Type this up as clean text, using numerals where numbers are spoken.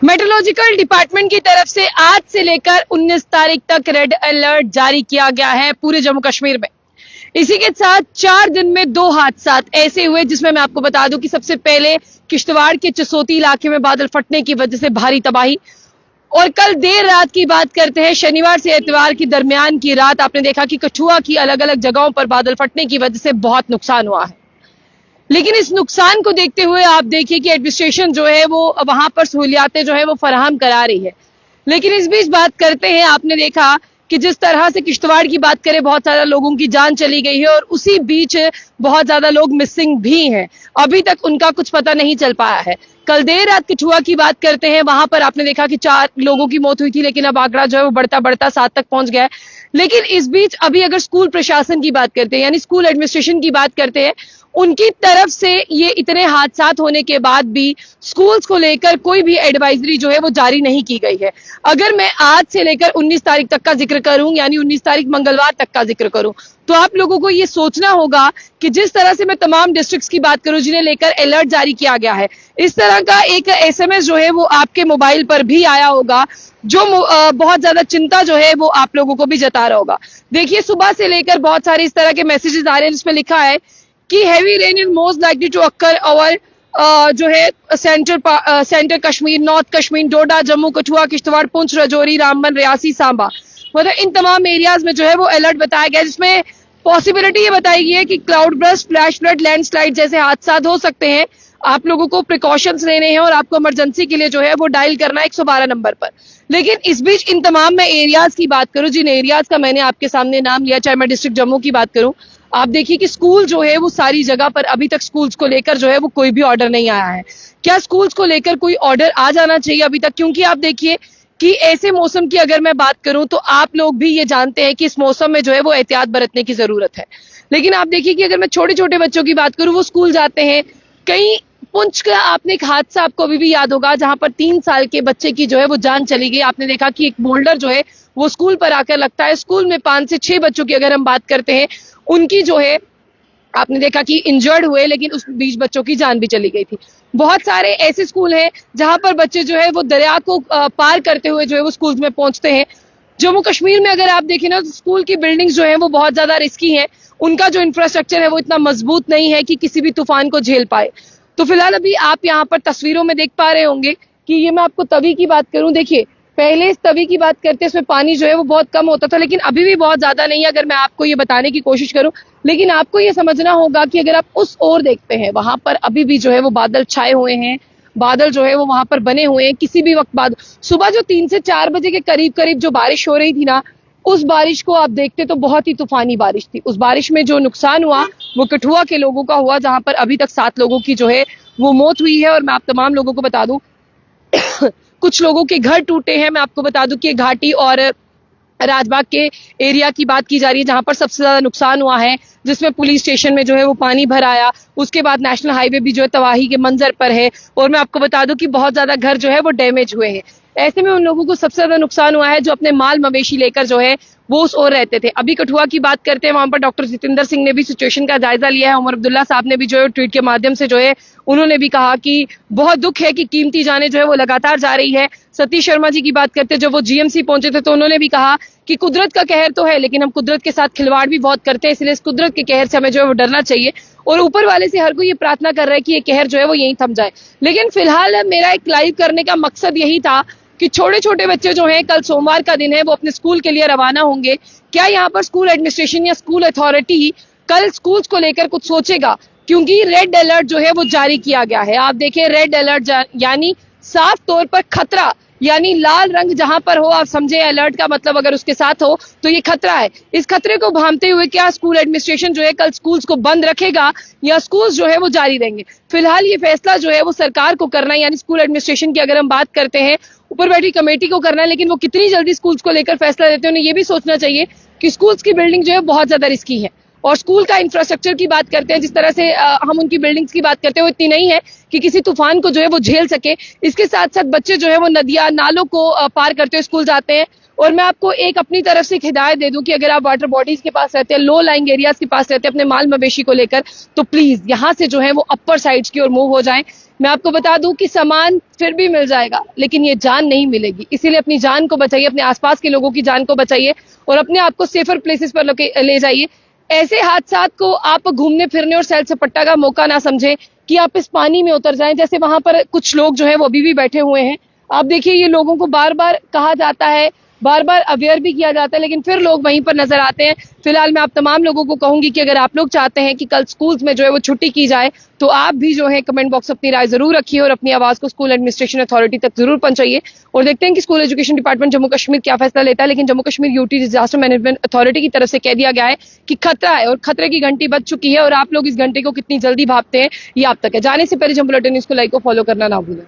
Meteorological department की तरफ से आज से लेकर 19 तारीख तक रेड अलर्ट जारी किया गया है पूरे जम्मू कश्मीर में। इसी के साथ 4 दिन में 2 हादसा ऐसे हुए जिसमें मैं आपको बता दूं कि सबसे पहले किश्तवाड़ के चसोती इलाके में बादल फटने की वजह से भारी तबाही, और कल देर रात की बात करते हैं, शनिवार से इतवार के दरमियान की रात आपने देखा कि कठुआ की अलग अलग जगहों पर बादल फटने की वजह से बहुत नुकसान हुआ है। लेकिन इस नुकसान को देखते हुए आप देखिए कि एडमिनिस्ट्रेशन जो है वो वहां पर सहूलियातें जो है वो फराहम करा रही है। लेकिन इस बीच बात करते हैं, आपने देखा कि जिस तरह से किश्तवाड़ की बात करें, बहुत सारे लोगों की जान चली गई है और उसी बीच बहुत ज्यादा लोग मिसिंग भी हैं, अभी तक उनका कुछ पता नहीं चल पाया है। कल देर रात कठुआ की बात करते हैं, वहां पर आपने देखा कि 4 लोगों की मौत हुई थी, लेकिन अब आंकड़ा जो है वो बढ़ता बढ़ता 7 तक पहुंच गया है। लेकिन इस बीच अभी अगर स्कूल प्रशासन की बात करते हैं, यानी स्कूल एडमिनिस्ट्रेशन की बात करते हैं, उनकी तरफ से ये इतने हादसा होने के बाद भी स्कूल्स को लेकर कोई भी एडवाइजरी जो है वो जारी नहीं की गई है। अगर मैं आज से लेकर 19 तारीख तक का जिक्र करूं, यानी 19 तारीख मंगलवार तक का जिक्र करूं, तो आप लोगों को ये सोचना होगा कि जिस तरह से मैं तमाम डिस्ट्रिक्ट्स की बात करूं जिन्हें लेकर अलर्ट जारी किया गया है, इस तरह का एक एसएमएस जो है वो आपके मोबाइल पर भी आया होगा, जो बहुत ज्यादा चिंता जो है वो आप लोगों को भी जता रहा होगा। देखिए, सुबह से लेकर बहुत सारे इस तरह के मैसेजेस आ रहे हैं जिसमें लिखा है कि heavy rain is most likely to occur और जो है सेंटर कश्मीर, नॉर्थ कश्मीर, डोडा, जम्मू, कठुआ, किश्तवाड़, पुंछ, राजौरी, रामबन, रियासी, सांबा, मतलब इन तमाम एरियाज में जो है वो अलर्ट बताया गया है, जिसमें पॉसिबिलिटी ये बताई गई है कि cloud burst, flash flood, landslide जैसे हादसा हो सकते हैं। आप लोगों को प्रिकॉशंस लेने हैं और आपको इमरजेंसी के लिए जो है वो डायल करना है 112 नंबर पर। लेकिन इस बीच इन तमाम में एरियाज की बात करूं, जिन एरियाज का मैंने आपके सामने नाम लिया, चाहे मैं डिस्ट्रिक्ट जम्मू की बात करूं, आप देखिए कि स्कूल जो है वो सारी जगह पर अभी तक स्कूल्स को लेकर जो है वो कोई भी ऑर्डर नहीं आया है। क्या स्कूल्स को लेकर कोई ऑर्डर आ जाना चाहिए अभी तक? क्योंकि आप देखिए कि ऐसे मौसम की अगर मैं बात करूं तो आप लोग भी ये जानते हैं कि इस मौसम में जो है वो एहतियात बरतने की जरूरत है। लेकिन आप देखिए कि अगर मैं छोटे छोटे बच्चों की बात करूं, वो स्कूल जाते हैं। कहीं पुंछ का आपने एक हादसा आपको अभी भी याद होगा, जहां पर 3 साल के बच्चे की जो है वो जान चली गई। आपने देखा कि एक बोल्डर जो है वो स्कूल पर आकर लगता है। स्कूल में 5 से 6 बच्चों की अगर हम बात करते हैं, उनकी जो है आपने देखा कि इंजर्ड हुए, लेकिन उस बीच बच्चों की जान भी चली गई थी। बहुत सारे ऐसे स्कूल हैं जहां पर बच्चे जो है वो दरिया को पार करते हुए जो है वो स्कूल में पहुंचते हैं। जम्मू कश्मीर में अगर आप देखें ना, तो स्कूल की बिल्डिंग्स जो है वो बहुत ज्यादा रिस्की हैं। उनका जो इंफ्रास्ट्रक्चर है वो इतना मजबूत नहीं है कि किसी भी तूफान को झेल पाए। तो फिलहाल अभी आप यहाँ पर तस्वीरों में देख पा रहे होंगे कि ये मैं आपको तवी की बात करूं, देखिए पहले इस तवी की बात करते इसमें पानी जो है वो बहुत कम होता था, लेकिन अभी भी बहुत ज्यादा नहीं है अगर मैं आपको ये बताने की कोशिश करूं। लेकिन आपको ये समझना होगा कि अगर आप उस ओर देखते हैं, वहां पर अभी भी जो है वो बादल छाए हुए हैं, बादल जो है वो वहां पर बने हुए हैं। किसी भी वक्त बाद सुबह जो 3 से 4 बजे के करीब करीब जो बारिश हो रही थी ना, उस बारिश को आप देखते तो बहुत ही तूफानी बारिश थी। उस बारिश में जो नुकसान हुआ वो कठुआ के लोगों का हुआ, जहां पर अभी तक 7 लोगों की जो है वो मौत हुई है। और मैं आप तमाम लोगों को बता दूं कुछ लोगों के घर टूटे हैं। मैं आपको बता दूं कि घाटी और राजबाग के एरिया की बात की जा रही है, जहां पर सबसे ज्यादा नुकसान हुआ है, जिसमें पुलिस स्टेशन में जो है वो पानी भर आया। उसके बाद नेशनल हाईवे भी जो है तबाही के मंजर पर है। और मैं आपको बता दूं कि बहुत ज्यादा घर जो है वो डैमेज हुए हैं। ऐसे में उन लोगों को सबसे ज्यादा नुकसान हुआ है जो अपने माल मवेशी लेकर जो है वो उस ओर रहते थे। अभी कठुआ की बात करते हैं, वहां पर डॉक्टर जितेंद्र सिंह ने भी सिचुएशन का जायजा लिया है। उमर अब्दुल्ला साहब ने भी जो है ट्वीट के माध्यम से जो है उन्होंने भी कहा कि बहुत दुख है कि कीमती जानें जो है वो लगातार जा रही है। सतीश शर्मा जी की बात करते हैं, जब वो जीएमसी पहुंचे थे तो उन्होंने भी कहा कि कुदरत का कहर तो है, लेकिन हम कुदरत के साथ खिलवाड़ भी बहुत करते हैं, इसलिए इस कुदरत के कहर से हमें जो है वो डरना चाहिए। और ऊपर वाले से हर कोई ये प्रार्थना कर रहा है कि ये कहर जो है वो यहीं थम जाए। लेकिन फिलहाल मेरा एक लाइव करने का मकसद यही था कि छोटे छोटे बच्चे जो हैं, कल सोमवार का दिन है, वो अपने स्कूल के लिए रवाना होंगे। क्या यहाँ पर स्कूल एडमिनिस्ट्रेशन या स्कूल अथॉरिटी कल स्कूल्स को लेकर कुछ सोचेगा? क्योंकि रेड अलर्ट जो है वो जारी किया गया है। आप देखिए, रेड अलर्ट यानी साफ तौर पर खतरा, यानी लाल रंग जहां पर हो, आप समझे अलर्ट का मतलब अगर उसके साथ हो तो ये खतरा है। इस खतरे को भांपते हुए क्या स्कूल एडमिनिस्ट्रेशन जो है कल स्कूल्स को बंद रखेगा या स्कूल्स जो है वो जारी रहेंगे? फिलहाल ये फैसला जो है वो सरकार को करना है, यानी स्कूल एडमिनिस्ट्रेशन की अगर हम बात करते हैं, ऊपर बैठी कमेटी को करना है। लेकिन वो कितनी जल्दी स्कूल्स को लेकर फैसला लेते हैं, उन्हें ये भी सोचना चाहिए कि स्कूल्स की बिल्डिंग जो है बहुत ज्यादा रिस्की है। और स्कूल का इंफ्रास्ट्रक्चर की बात करते हैं, जिस तरह से हम उनकी बिल्डिंग्स की बात करते हैं, वो इतनी नहीं है कि किसी तूफान को जो है वो झेल सके। इसके साथ साथ बच्चे जो है वो नदियां नालों को पार करते हुए स्कूल जाते हैं। और मैं आपको एक अपनी तरफ से एक हिदायत दे दूं कि अगर आप वाटर बॉडीज के पास रहते हैं, लो लाइंग एरियाज के पास रहते हैं अपने माल मवेशी को लेकर, तो प्लीज यहाँ से जो है वो अपर साइड्स की ओर मूव हो जाएं। मैं आपको बता दूं कि सामान फिर भी मिल जाएगा, लेकिन ये जान नहीं मिलेगी। इसीलिए अपनी जान को बचाइए, अपने आसपास के लोगों की जान को बचाइए और अपने आप को सेफर प्लेसेस पर ले जाइए। ऐसे हादसात को आप घूमने फिरने और सैर सपाटा का मौका ना समझें कि आप इस पानी में उतर जाएं। जैसे वहां पर कुछ लोग जो है वो अभी भी बैठे हुए हैं। आप देखिए, ये लोगों को बार बार कहा जाता है, बार बार अवेयर भी किया जाता है, लेकिन फिर लोग वहीं पर नजर आते हैं। फिलहाल मैं आप तमाम लोगों को कहूंगी कि अगर आप लोग चाहते हैं कि कल स्कूल्स में जो है वो छुट्टी की जाए, तो आप भी जो है कमेंट बॉक्स अपनी राय जरूर रखिए और अपनी आवाज को स्कूल एडमिनिस्ट्रेशन अथॉरिटी तक जरूर पहुंचाइए। और देखते हैं कि school education department Jammu Kashmir क्या फैसला लेता है। लेकिन Jammu Kashmir UT disaster management authority की तरफ से कह दिया गया है कि खतरा है और खतरे की घंटी बज चुकी है, और आप लोग इस घंटे को कितनी जल्दी भापते हैं ये आप तक है। जाने से पहले जम्मू बुलेटिन न्यूज को लाइक और फॉलो करना ना भूलें।